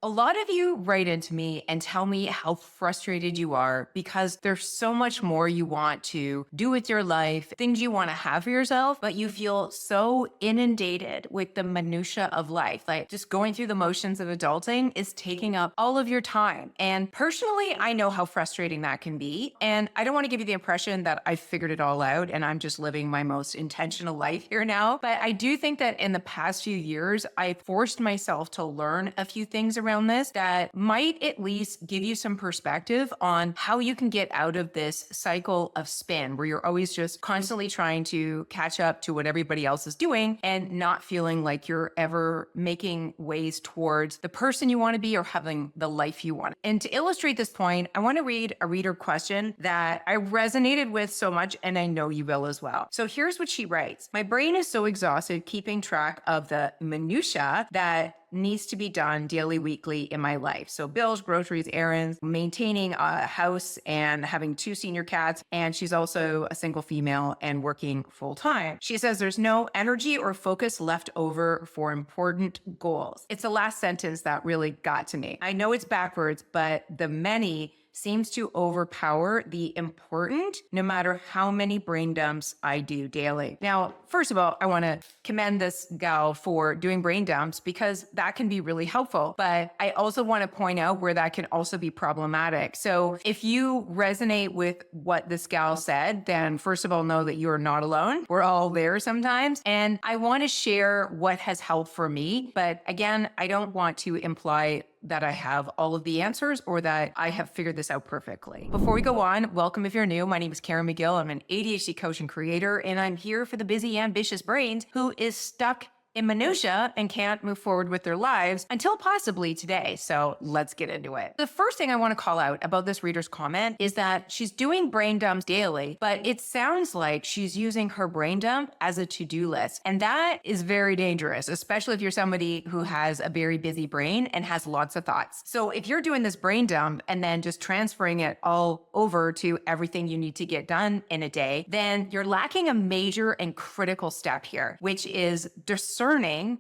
A lot of you write into me and tell me how frustrated you are because there's so much more you want to do with your life, things you want to have for yourself, but you feel so inundated with the minutia of life. Like just going through the motions of adulting is taking up all of your time. And personally, I know how frustrating that can be. And I don't want to give you the impression that I figured it all out and I'm just living my most intentional life here now. But I do think that in the past few years, I forced myself to learn a few things around this that might at least give you some perspective on how you can get out of this cycle of spin where you're always just constantly trying to catch up to what everybody else is doing and not feeling like you're ever making ways towards the person you want to be or having the life you want. And to illustrate this point, I want to read a reader question that I resonated with so much, and I know you will as well. So here's what she writes. My brain is so exhausted keeping track of the minutia that needs to be done daily, weekly in my life. So bills, groceries, errands, maintaining a house and having two senior cats. And she's also a single female and working full time. She says there's no energy or focus left over for important goals. It's the last sentence that really got to me. I know it's backwards, but the many seems to overpower the important, no matter how many brain dumps I do daily. Now, first of all, I want to commend this gal for doing brain dumps because that can be really helpful. But I also want to point out where that can also be problematic. So if you resonate with what this gal said, then first of all, know that you are not alone. We're all there sometimes. And I want to share what has helped for me. But again, I don't want to imply that I have all of the answers or that I have figured this out perfectly. Before we go on, welcome if you're new. My name is Karen McGill. I'm an ADHD coach and creator, and I'm here for the busy, ambitious brains who is stuck in minutia and can't move forward with their lives until possibly today. So let's get into it. The first thing I want to call out about this reader's comment is that she's doing brain dumps daily, but it sounds like she's using her brain dump as a to-do list. And that is very dangerous, especially if you're somebody who has a very busy brain and has lots of thoughts. So if you're doing this brain dump and then just transferring it all over to everything you need to get done in a day, then you're lacking a major and critical step here, which is discerning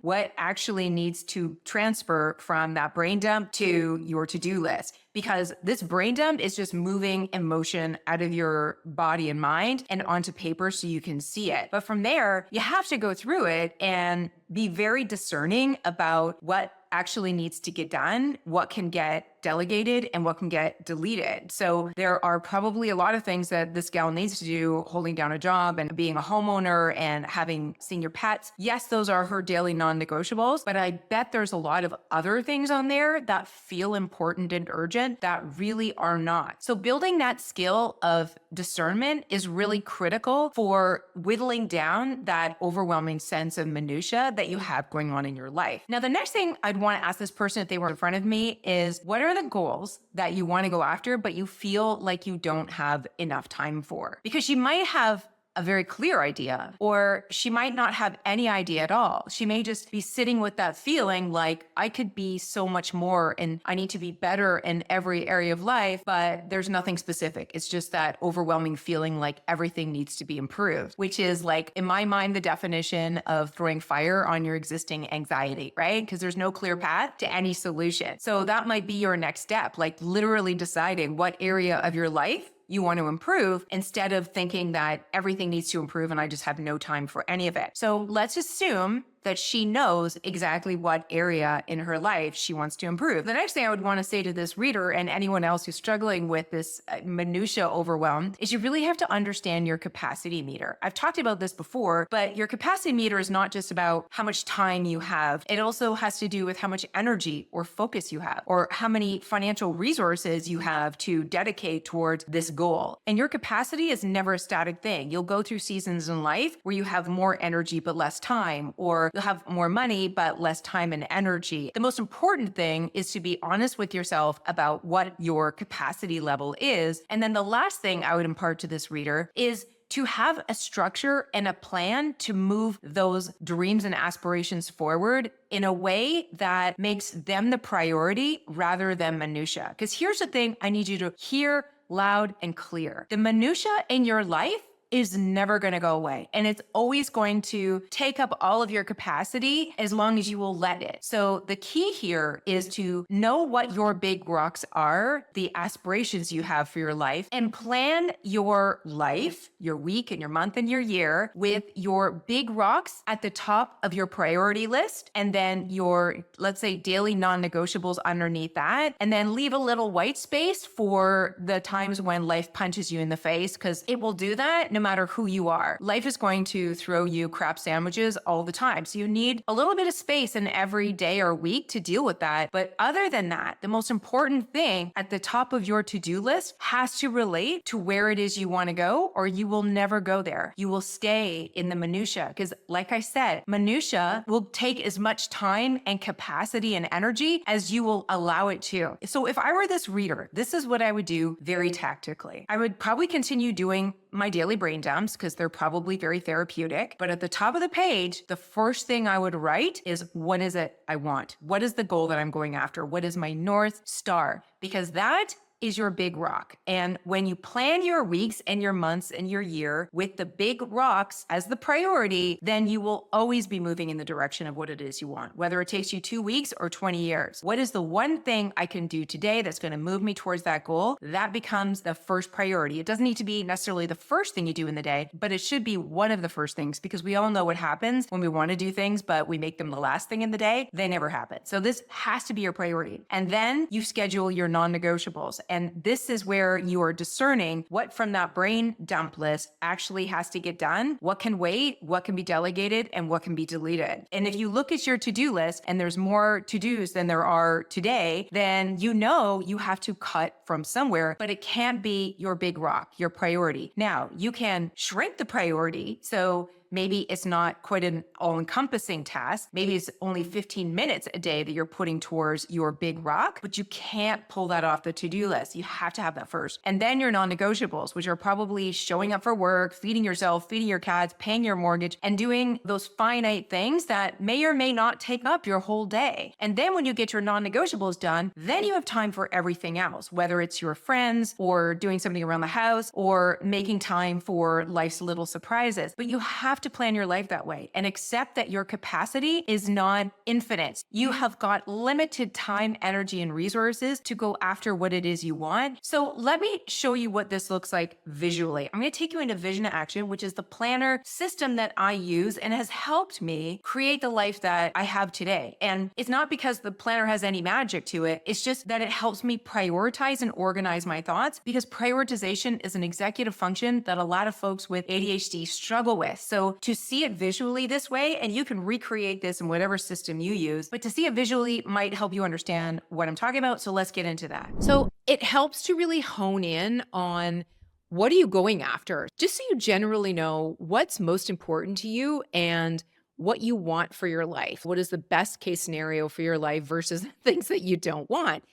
what actually needs to transfer from that brain dump to your to-do list. Because this brain dump is just moving emotion out of your body and mind and onto paper so you can see it. But from there, you have to go through it and be very discerning about what actually needs to get done, what can get delegated, and what can get deleted. So there are probably a lot of things that this gal needs to do, holding down a job and being a homeowner and having senior pets. Yes, those are her daily non-negotiables, but I bet there's a lot of other things on there that feel important and urgent that really are not. So building that skill of discernment is really critical for whittling down that overwhelming sense of minutia that you have going on in your life. Now, the next thing I'd want to ask this person if they were in front of me is, what are the goals that you want to go after, but you feel like you don't have enough time for? Because you might have a very clear idea, or she might not have any idea at all. She may just be sitting with that feeling like, I could be so much more and I need to be better in every area of life, but there's nothing specific. It's just that overwhelming feeling like everything needs to be improved, which is like, in my mind, the definition of throwing fire on your existing anxiety, right? Because there's no clear path to any solution. So that might be your next step, like literally deciding what area of your life you want to improve instead of thinking that everything needs to improve and I just have no time for any of it. So let's assume that she knows exactly what area in her life she wants to improve. The next thing I would want to say to this reader and anyone else who's struggling with this minutia overwhelm is you really have to understand your capacity meter. I've talked about this before, but your capacity meter is not just about how much time you have. It also has to do with how much energy or focus you have, or how many financial resources you have to dedicate towards this goal. And your capacity is never a static thing. You'll go through seasons in life where you have more energy but less time, or you'll have more money but less time and energy. The most important thing is to be honest with yourself about what your capacity level is. And then the last thing I would impart to this reader is to have a structure and a plan to move those dreams and aspirations forward in a way that makes them the priority rather than minutia. Because here's the thing I need you to hear loud and clear. The minutia in your life is never going to go away. And it's always going to take up all of your capacity as long as you will let it. So the key here is to know what your big rocks are, the aspirations you have for your life, and plan your life, your week and your month and your year with your big rocks at the top of your priority list. And then your, let's say, daily non-negotiables underneath that. And then leave a little white space for the times when life punches you in the face, because it will do that no matter who you are. Life is going to throw you crap sandwiches all the time. So you need a little bit of space in every day or week to deal with that. But other than that, the most important thing at the top of your to-do list has to relate to where it is you want to go, or you will never go there. You will stay in the minutiae, because like I said, minutiae will take as much time and capacity and energy as you will allow it to. So if I were this reader, this is what I would do very tactically. I would probably continue doing my daily brain dumps because they're probably very therapeutic. But at the top of the page, the first thing I would write is, what is it I want? What is the goal that I'm going after? What is my North Star? Because that is your big rock. And when you plan your weeks and your months and your year with the big rocks as the priority, then you will always be moving in the direction of what it is you want, whether it takes you 2 weeks or 20 years. What is the one thing I can do today that's going to move me towards that goal? That becomes the first priority. It doesn't need to be necessarily the first thing you do in the day, but it should be one of the first things, because we all know what happens when we want to do things, but we make them the last thing in the day. They never happen. So this has to be your priority. And then you schedule your non-negotiables. And this is where you are discerning what from that brain dump list actually has to get done, what can wait, what can be delegated, and what can be deleted. And if you look at your to-do list and there's more to-dos than there are today, then you know you have to cut from somewhere, but it can't be your big rock, your priority. Now, you can shrink the priority. So maybe it's not quite an all-encompassing task. Maybe it's only 15 minutes a day that you're putting towards your big rock, but you can't pull that off the to-do list. You have to have that first. And then your non-negotiables, which are probably showing up for work, feeding yourself, feeding your cats, paying your mortgage, and doing those finite things that may or may not take up your whole day. And then when you get your non-negotiables done, then you have time for everything else, whether it's your friends or doing something around the house or making time for life's little surprises. But you have to plan your life that way and accept that your capacity is not infinite. You have got limited time, energy, and resources to go after what it is you want. So let me show you what this looks like visually. I'm going to take you into Vision to Action, which is the planner system that I use and has helped me create the life that I have today. And it's not because the planner has any magic to it. It's just that it helps me prioritize and organize my thoughts, because prioritization is an executive function that a lot of folks with ADHD struggle with. So to see it visually this way, and you can recreate this in whatever system you use, but to see it visually might help you understand what I'm talking about. So let's get into that. So it helps to really hone in on what are you going after, just so you generally know what's most important to you and what you want for your life. What is the best case scenario for your life versus things that you don't want?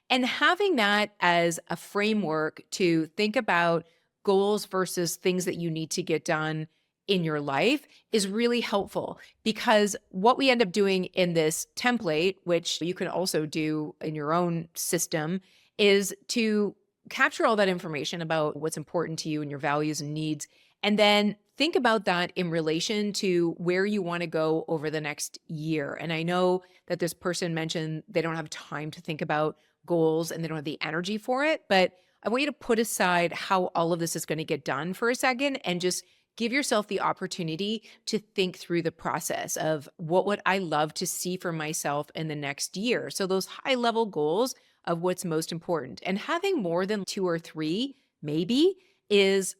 And having that as a framework to think about goals versus things that you need to get done in your life is really helpful, because what we end up doing in this template, which you can also do in your own system, is to capture all that information about what's important to you and your values and needs, and then think about that in relation to where you want to go over the next year. And I know that this person mentioned they don't have time to think about goals and they don't have the energy for it, but I want you to put aside how all of this is going to get done for a second and just give yourself the opportunity to think through the process of what would I love to see for myself in the next year. So those high level goals of what's most important, and having more than 2 or 3 maybe is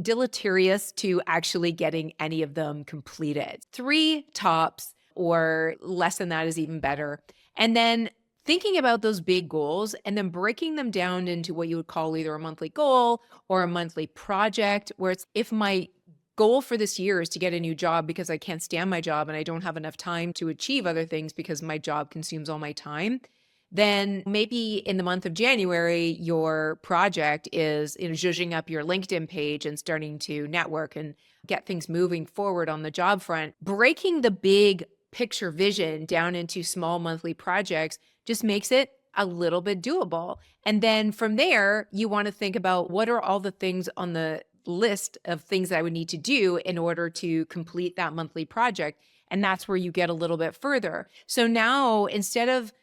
deleterious to actually getting any of them completed. 3 tops, or less than that is even better. And then thinking about those big goals and then breaking them down into what you would call either a monthly goal or a monthly project, where it's, if my goal for this year is to get a new job because I can't stand my job and I don't have enough time to achieve other things because my job consumes all my time, then maybe in the month of January, your project is zhuzhing up your LinkedIn page and starting to network and get things moving forward on the job front. Breaking the big picture vision down into small monthly projects just makes it a little bit doable. And then from there, you want to think about what are all the things on the list of things that I would need to do in order to complete that monthly project. And that's where you get a little bit further. So now instead of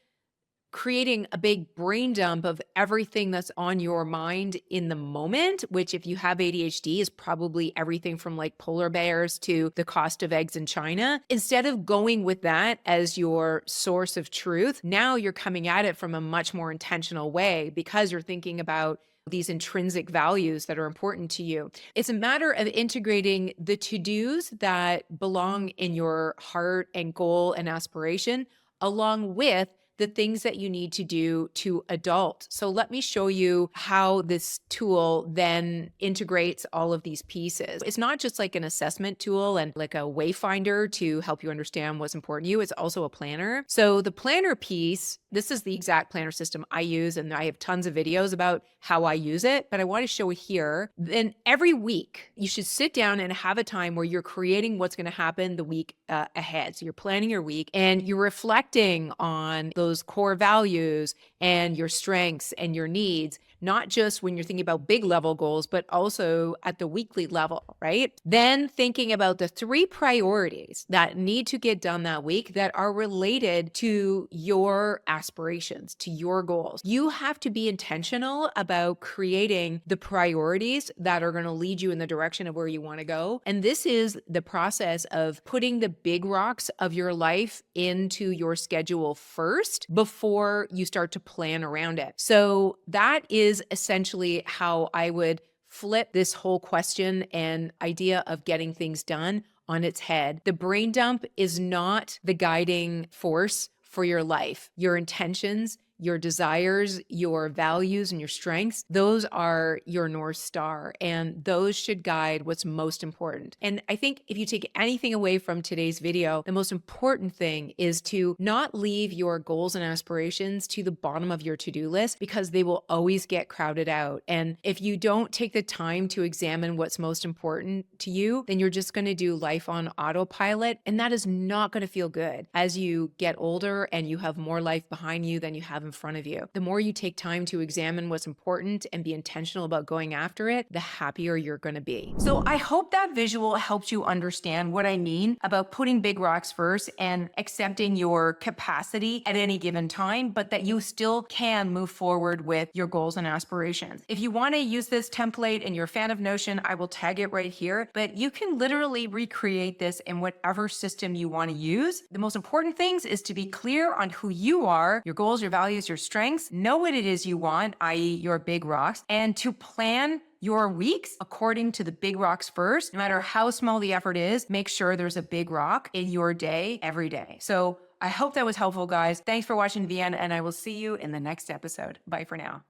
creating a big brain dump of everything that's on your mind in the moment, which if you have ADHD is probably everything from like polar bears to the cost of eggs in China. Instead of going with that as your source of truth, now you're coming at it from a much more intentional way because you're thinking about these intrinsic values that are important to you. It's a matter of integrating the to-dos that belong in your heart and goal and aspiration along with the things that you need to do to adult. So let me show you how this tool then integrates all of these pieces. It's not just like an assessment tool and like a wayfinder to help you understand what's important to you. It's also a planner. So the planner piece, this is the exact planner system I use, and I have tons of videos about how I use it, but I want to show it here. Then every week, you should sit down and have a time where you're creating what's going to happen the week ahead. So you're planning your week and you're reflecting on those core values and your strengths and your needs, not just when you're thinking about big level goals, but also at the weekly level, right? Then thinking about the 3 priorities that need to get done that week that are related to your aspirations, to your goals. You have to be intentional about creating the priorities that are going to lead you in the direction of where you want to go. And this is the process of putting the big rocks of your life into your schedule first before you start to plan around it. So that is essentially how I would flip this whole question and idea of getting things done on its head. The brain dump is not the guiding force for your life. Your intentions, your desires, your values, and your strengths, those are your North Star, and those should guide what's most important. And I think if you take anything away from today's video, the most important thing is to not leave your goals and aspirations to the bottom of your to-do list because they will always get crowded out. And if you don't take the time to examine what's most important to you, then you're just going to do life on autopilot, and that is not going to feel good as you get older and you have more life behind you than you have in front of you. The more you take time to examine what's important and be intentional about going after it, the happier you're going to be. So I hope that visual helps you understand what I mean about putting big rocks first and accepting your capacity at any given time, but that you still can move forward with your goals and aspirations. If you want to use this template and you're a fan of Notion, I will tag it right here, but you can literally recreate this in whatever system you want to use. The most important things is to be clear on who you are, your goals, your values, your strengths, know what it is you want, i.e. your big rocks, and to plan your weeks according to the big rocks first. No matter how small the effort is, make sure there's a big rock in your day every day. So I hope that was helpful, guys. Thanks for watching to the end, and I will see you in the next episode. Bye for now.